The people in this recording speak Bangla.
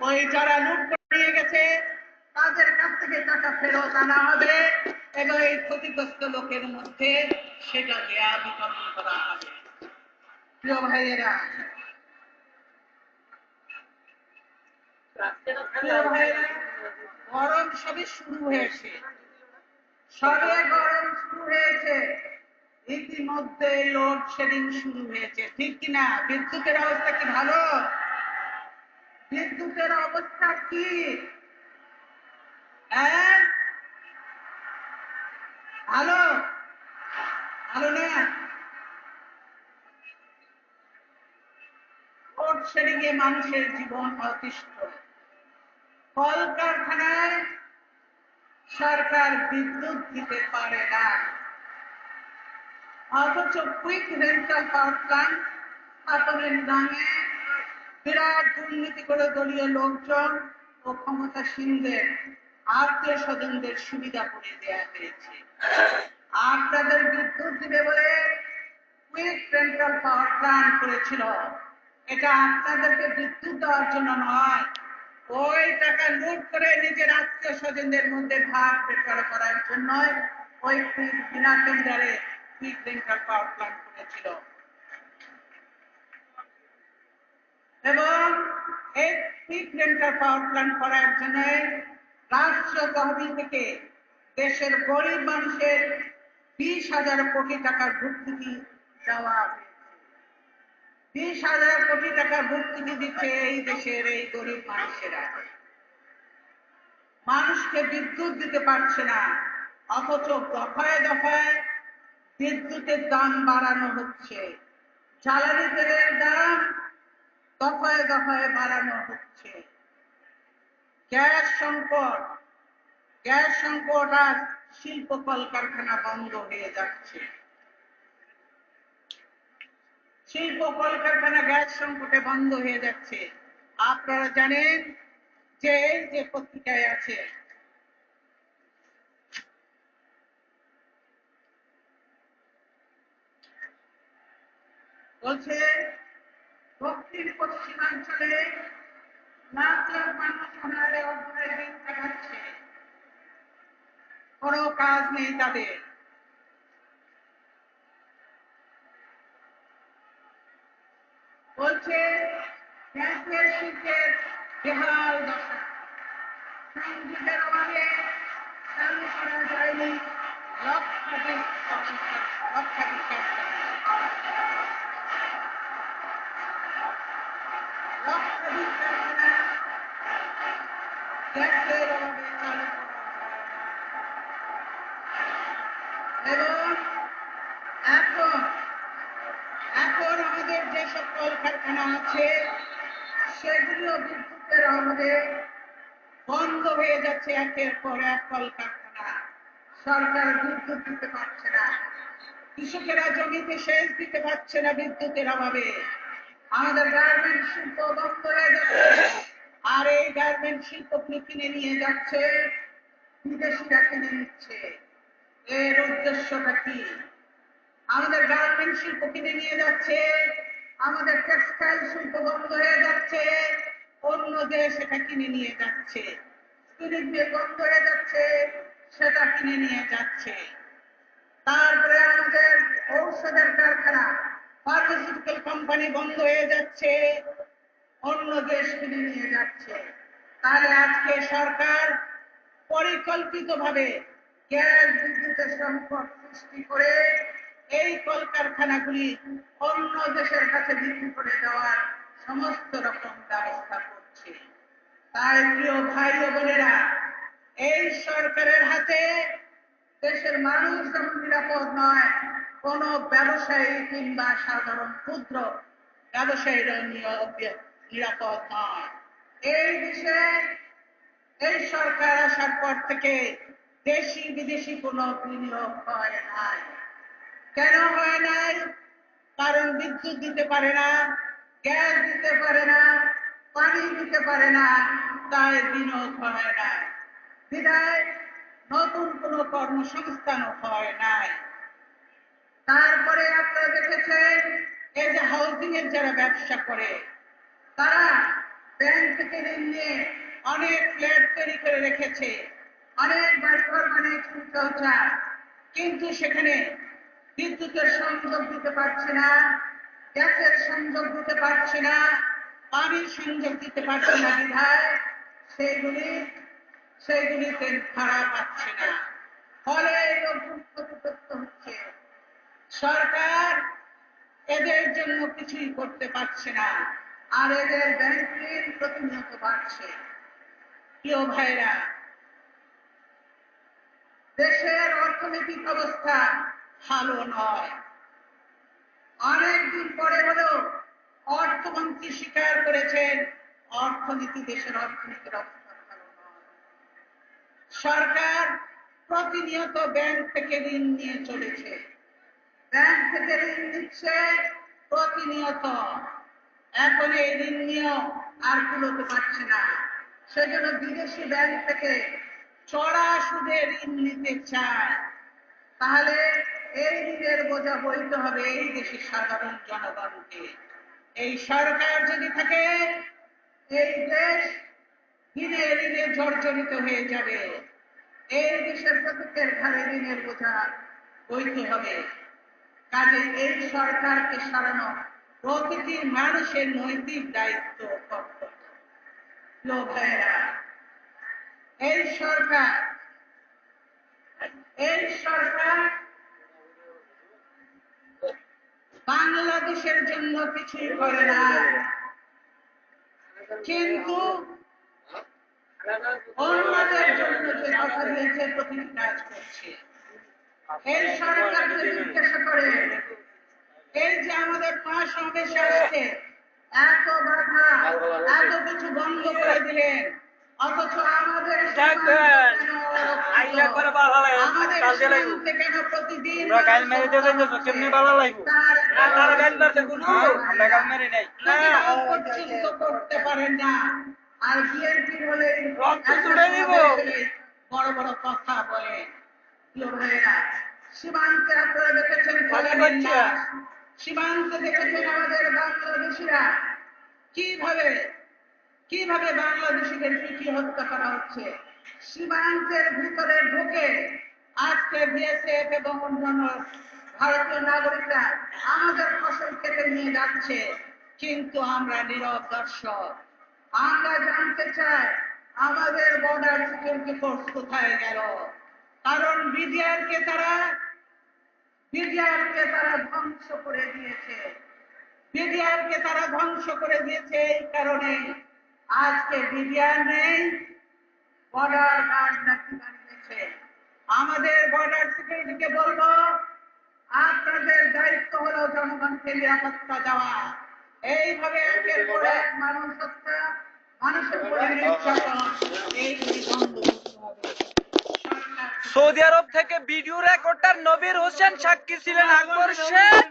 ওই যারা লুট করে নিয়ে গেছে তাদের কাছ থেকে টাকা ফেরত আনা হবে এবং এই ক্ষতিগ্রস্ত লোকের মধ্যে সেটা দেয়া বিতরণ করা হবে। প্রিয় ভাইয়েরা, গরম সবে শুরু হয়েছে, সবে গরম শুরু হয়েছে, ইতিমধ্যে লোডশেডিং শুরু হয়েছে, ঠিক কিনা? বিদ্যুতের অবস্থা কি ভালো? বিদ্যুতের অবস্থা কি? ভালো ভালো না? লোডশেডিং এ মানুষের জীবন অতিষ্ঠ। কলকারখানায় সরকার বিদ্যুৎ দিতে পারে না, অথচ কুইক রেন্টাল পাওয়ার প্ল্যান্ট স্থাপনের নামে বিরাট দুর্নীতি করে দলীয় লোকজন ও ক্ষমতাসীনদের আত্মীয় স্বজনদের সুবিধা করে দেওয়া হয়েছে। আপনাদের বিদ্যুৎ দিবে বলে কুইক রেন্টাল পাওয়ার প্ল্যান্ট করেছিল, এটা আপনাদেরকে বিদ্যুৎ দেওয়ার জন্য নয়, ওই টাকা লুট করে নিজের আত্মীয় স্বজনদের মধ্যে ভাগ বিতরণ করার জন্য ওই বিনা টেন্ডারে কুইক রেন্টাল পাওয়ার প্ল্যান্ট করেছিল। এবং এই কুইক রেন্টাল পাওয়ার প্ল্যান্ট করার জন্য রাষ্ট্রীয় তহবিল থেকে দেশের গরিব মানুষের 20,000 কোটি টাকার ভর্তুকি দেওয়া হয়েছে। 20,000 কোটি টাকা ভর্তুকি দিচ্ছে এই দেশের এই গরিব মানুষেরা। মানুষকে বিদ্যুৎ দিতে পারছে না, অথচ দফায় দফায় বিদ্যুতের দাম বাড়ানো হচ্ছে, জ্বালানি তেলের দাম দফায় দফায় বাড়ানো হচ্ছে। গ্যাস সংকট আর শিল্প কলকারখানা বন্ধ হয়ে যাচ্ছে। শিল্প কলকারখানা গ্যাস সংকটে বন্ধ হয়ে যাচ্ছে। আপনারা জানেন যে এই যে পত্রিকায় আছে, বলছে দক্ষিণ পশ্চিমাঞ্চলে লাখ লাখ মানুষ হারে অর্থের দিন কাটাচ্ছে, কোনো কাজ নেই তাদের। বলছে গ্যাসের শিল্পের বেহাল দশা, সংযোগের অভাবে চালু করা যায়নি লক্ষাধিক কারখানা। গ্যাসের অভাবে চালু করা এবং এখন আমাদের যে সকল কারখানা আছে সেগুলো বিদ্যুতের অভাবে বন্ধ হয়ে যাচ্ছে। একের পর এক কলকারখানা, সরকার বিদ্যুৎ দিতে পারছে না, কৃষকেরা জমিতে সেচ দিতে পারছে না বিদ্যুতের অভাবে। আমাদের গার্মেন্ট শিল্প বন্ধ হয়ে যাচ্ছে, আর এই গার্মেন্ট শিল্প কিনে নিয়ে যাচ্ছে বিদেশিরা, কিনে নিচ্ছে। এর উদ্দেশ্যটা কি? আমাদের গার্মেন্ট শিল্প কিনে নিয়ে যাচ্ছে, আমাদের টেক্সটাইল শিল্প বন্ধ হয়ে যাচ্ছে, অন্য দেশ এটা কিনে নিয়ে যাচ্ছে। স্পিনিং মিল বন্ধ হয়ে যাচ্ছে, সেটা কিনে নিয়ে যাচ্ছে। তারপরে আমাদের ঔষধের কারখানা, ফার্মাসিউটিক্যাল কোম্পানি বন্ধ হয়ে যাচ্ছে, অন্য দেশ কিনে নিয়ে যাচ্ছে। তাহলে আজকে সরকার পরিকল্পিতভাবে গ্যাস বিদ্যুতের সংকট সৃষ্টি করে এই কলকারখানাগুলি অন্য দেশের কাছে বিক্রি করে দেওয়ার সমস্ত রকম ব্যবস্থা করছে। তাই প্রিয় ভাই ও বোনেরা, এই সরকারের হাতে দেশের মানুষ যেমন নিরাপদ নয়, কোন ব্যবসায়ী কিংবা সাধারণ ক্ষুদ্র ব্যবসায়ীরা নিরাপদ নয়। এই বিষয়ে এই সরকার আসার পর থেকে দেশি বিদেশি কোনো বিনিয়োগ হয় নাই। কেন হয় নাই? কারণ বিদ্যুৎ দিতে পারে না, গ্যাস দিতে পারে না, পানি দিতে পারে না, তাই বিনিয়োগ হয় না। বিধায় নতুন কোনো কর্মসংস্থানও হয় নাই। তারপরে আপনারা দেখেছেন এই যে হাউজিং এর যারা ব্যবসা করে, তারা ব্যাংক থেকে ঋণ নিয়ে অনেক ফ্ল্যাট তৈরি করে রেখেছে, অনেক বাড়িঘর বানিয়েছে চৌচা, কিন্তু সেখানে বিদ্যুতের সংযোগ দিতে পারছে না, গ্যাসের সংযোগ দিতে পারছে না, পানির সংযোগ দিতে পারছে না বিধায় সেইগুলিতে ভাড়া পাচ্ছে না, ফলে লোকজন ক্ষতিগ্রস্ত হচ্ছে। সরকার এদের জন্য কিছুই করতে পারছে না, আর এদের ব্যাংক ঋণ প্রতিনিয়ত বাড়ছে। প্রিয় ভাইরা, দেশের অর্থনৈতিক অবস্থা ভালো নয়। অনেকদিন পরে হলেও অর্থমন্ত্রী স্বীকার করেছেন দেশের অর্থনীতির অবস্থা ভালো নয়। সরকার প্রতিনিয়ত ব্যাংক থেকে ঋণ নিয়ে চলেছে, ব্যাংক থেকে ঋণ নিচ্ছে প্রতিনিয়ত। এখন এই ঋণ নিয়েও আর কুলোতে পারছে না, সেজন্য বিদেশি ব্যাংক থেকে চড়া সুদে ঋণ নিতে চায়। তাহলে এই ঋণের বোঝা বইতে হবে এই দেশের সাধারণ জনগণকে। এই সরকার যদি থাকে, এই দেশ দিনে দিনে জর্জরিত হয়ে যাবে। এই দেশের প্রত্যেকের ঘাড়ে ঋণের বোঝা বইতে হবে। কাজে এই সরকারকে সরানো প্রতিটি মানুষের নৈতিক দায়িত্ব, কর্তব্য। ভাইয়েরা, এই সরকার বাংলাদেশের জন্য কিছুই করে না, কিন্তু অন্যদের জন্য যে কথা দিয়েছে প্রতিটি কাজ করছে। এই সরকারকে জিজ্ঞাসা করে, এই যে আমাদের মহাসমাবেশে আসছে, এত বাধা, এত কিছু বন্ধ করে দিলেন, অথচ আমাদের কেন প্রতিদিন করতে পারেন না? আর বিএনপি হলে বড় বড় কথা বলে। সীমান্তে আপনারা দেখেছেন, সীমান্তে দেখেছেন আমাদের বাংলাদেশিরা কিভাবে বাংলাদেশিদের পিটিয়ে হত্যা করা হচ্ছে। সীমান্তের ভিতরে ঢুকে আজকে বিএসএফ এবং অন্যান্য ভারতীয় নাগরিকরা আমাদের ফসল কেটে নিয়ে যাচ্ছে, কিন্তু আমরা নীরব দর্শক। আমরা জানতে চাই আমাদের বর্ডার সিকিউরিটি ফোর্স কোথায় গেল? কারণ বিডিআরকে তারা ধ্বংস করে দিয়েছে। বিডিআরকে তারা ধ্বংস করে দিয়েছে, এই কারণে আজকে বিডিআর নেই, বর্ডার গার্ড নাকি বানিয়েছে। আমাদের বর্ডার সিকিউরিটিকে বলবো, আপনাদের দায়িত্ব হলো জনগণকে নিরাপত্তা দেওয়া। এইভাবে একের পর এক মানুষের উপরে নির্যাতন, এইগুলি বন্ধ করতে হবে। সৌদি আরব থেকে ভিডিও রেকর্ডার নবীর হোসেন সাক্ষী ছিলেন আকবর শেখ।